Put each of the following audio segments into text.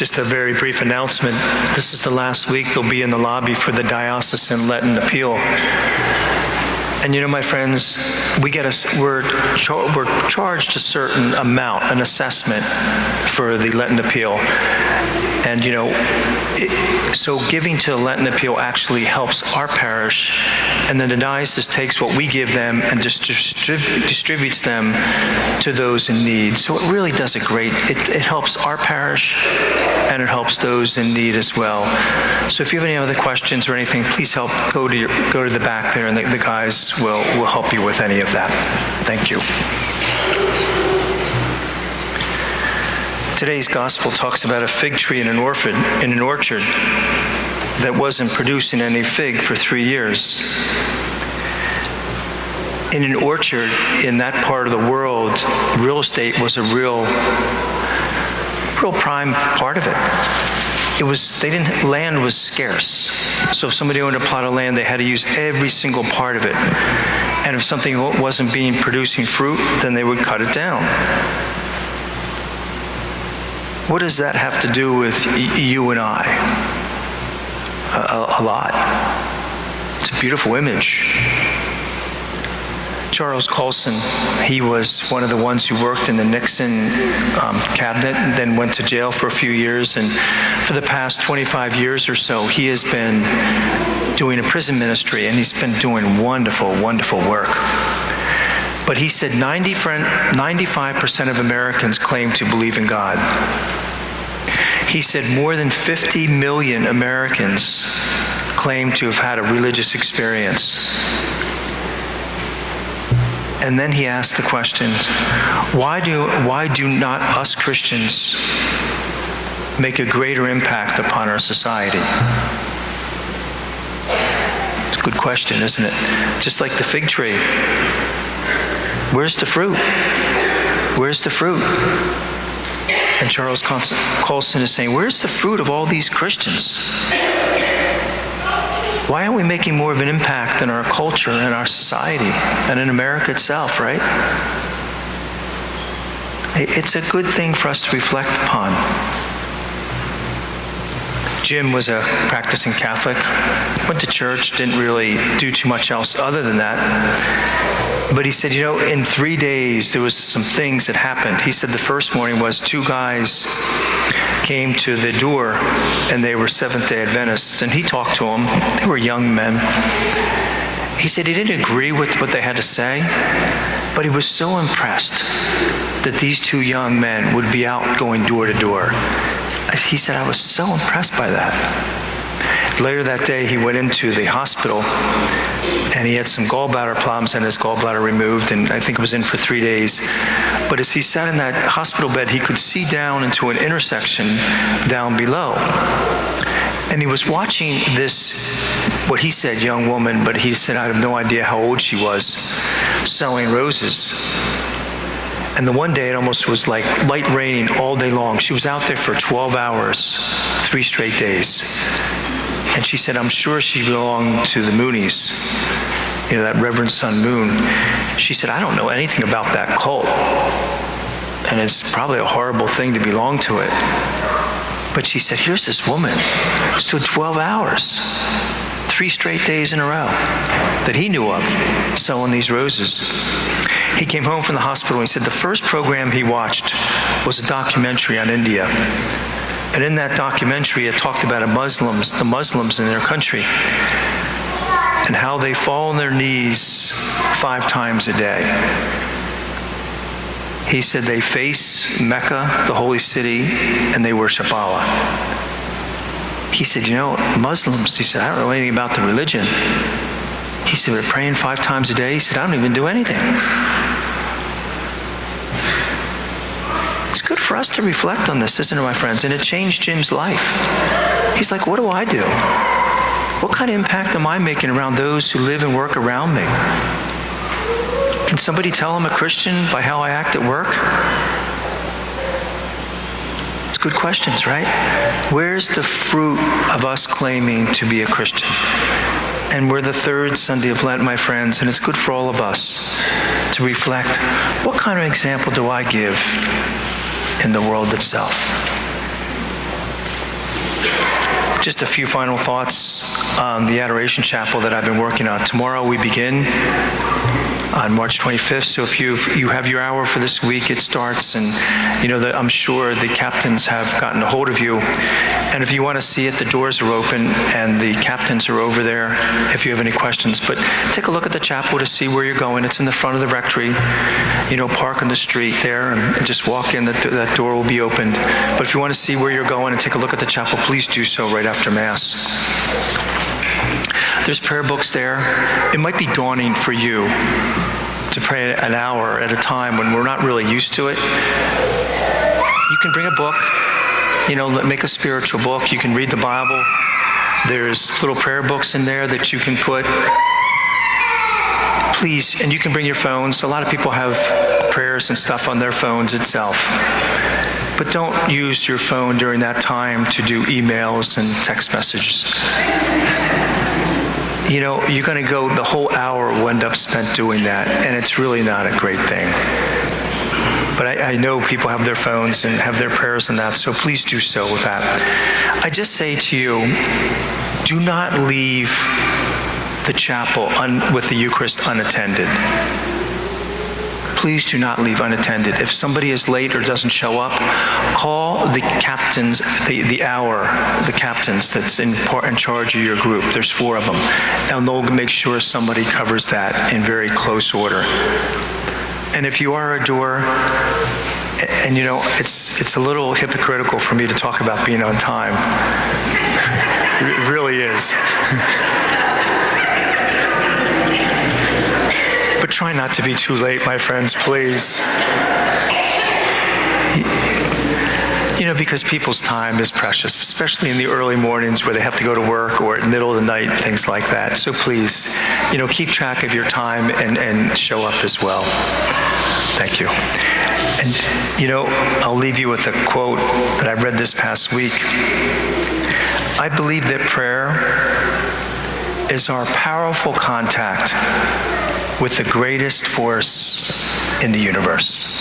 Just a very brief announcement. This is the last week they'll be in the lobby for the Diocesan Lenten Appeal. And you know, my friends, we're charged a certain amount, an assessment for the Lenten Appeal. And you know, so giving to the Lenten Appeal actually helps our parish, and then the diocese takes what we give them and just distributes them to those in need. So it really does it helps our parish, and it helps those in need as well. So if you have any other questions or anything, please go to the back there, and the guys will help you with any of that. Thank you. Today's gospel talks about a fig tree in an orchard that wasn't producing any fig for 3 years. In an orchard in that part of the world, real estate was a real prime part of it. Land was scarce. So if somebody owned a plot of land, they had to use every single part of it. And if something wasn't producing fruit, then they would cut it down. What does that have to do with you and I? A lot. It's a beautiful image. Charles Colson, he was one of the ones who worked in the Nixon cabinet and then went to jail for a few years. And for the past 25 years or so, he has been doing a prison ministry, and he's been doing wonderful, wonderful work. But he said 95% of Americans claim to believe in God. He said more than 50 million Americans claim to have had a religious experience. And then he asked the question, why do not us Christians make a greater impact upon our society? It's a good question, isn't it? Just like the fig tree. Where's the fruit? Where's the fruit? And Charles Colson is saying, where's the fruit of all these Christians? Why aren't we making more of an impact in our culture and our society and in America itself, right? It's a good thing for us to reflect upon. Jim was a practicing Catholic, went to church, didn't really do too much else other than that. But he said, you know, in 3 days, there was some things that happened. He said the first morning was 2 guys came to the door, and they were Seventh-day Adventists, and he talked to them. They were young men. He said he didn't agree with what they had to say, but he was so impressed that these 2 young men would be out going door to door. He said, I was so impressed by that. Later that day, he went into the hospital, and he had some gallbladder problems and his gallbladder removed, and I think it was in for 3 days. But as he sat in that hospital bed, he could see down into an intersection down below. And he was watching this, what he said, young woman, but he said, I have no idea how old she was, selling roses. And the one day it almost was like light raining all day long. She was out there for 12 hours, 3 straight days. And she said, I'm sure she belonged to the Moonies, you know, that Reverend Sun Moon. She said, I don't know anything about that cult. And it's probably a horrible thing to belong to it. But she said, here's this woman, stood 12 hours, 3 straight days in a row that he knew of, selling these roses. He came home from the hospital, and he said the first program he watched was a documentary on India. And in that documentary, it talked about the Muslims in their country, and how they fall on their knees 5 times a day. He said they face Mecca, the holy city, and they worship Allah. He said, you know, Muslims, he said, I don't know anything about the religion. He said, we're praying 5 times a day. He said, I don't even do anything. It's good for us to reflect on this, isn't it, my friends? And it changed Jim's life. He's like, what do I do? What kind of impact am I making around those who live and work around me? Can somebody tell I'm a Christian by how I act at work? It's good questions, right? Where's the fruit of us claiming to be a Christian? And we're the 3rd Sunday of Lent, my friends, and it's good for all of us to reflect, what kind of example do I give in the world itself? Just a few final thoughts on the Adoration Chapel that I've been working on. Tomorrow we begin on March 25th, so if you have your hour for this week, it starts, and I'm sure the captains have gotten a hold of you. And if you want to see it, the doors are open, and the captains are over there if you have any questions. But take a look at the chapel to see where you're going. It's in the front of the rectory. Park on the street there and just walk in. That door will be opened. But if you want to see where you're going and take a look at the chapel, please do so right after Mass. There's prayer books there. It might be daunting for you to pray an hour at a time when we're not really used to it. You can bring a book, make a spiritual book. You can read the Bible. There's little prayer books in there that you can put. Please, and you can bring your phones. A lot of people have prayers and stuff on their phones itself. But don't use your phone during that time to do emails and text messages. You're going to go, the whole hour will end up spent doing that, and it's really not a great thing. But I know people have their phones and have their prayers and that, so please do so with that. I just say to you, do not leave the chapel with the Eucharist unattended. Please do not leave unattended. If somebody is late or doesn't show up, call the captains, the captains that's in charge of your group. There's 4 of them. And they'll make sure somebody covers that in very close order. And if you are a doer, and it's a little hypocritical for me to talk about being on time. It really is. But try not to be too late, my friends, please. Because people's time is precious, especially in the early mornings where they have to go to work or in the middle of the night, things like that. So please, keep track of your time and show up as well. Thank you. And, I'll leave you with a quote that I read this past week. I believe that prayer is our powerful contact with the greatest force in the universe.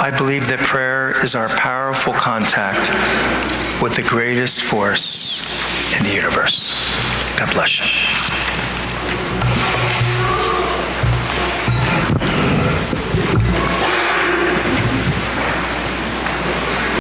I believe that prayer is our powerful contact with the greatest force in the universe. God bless you.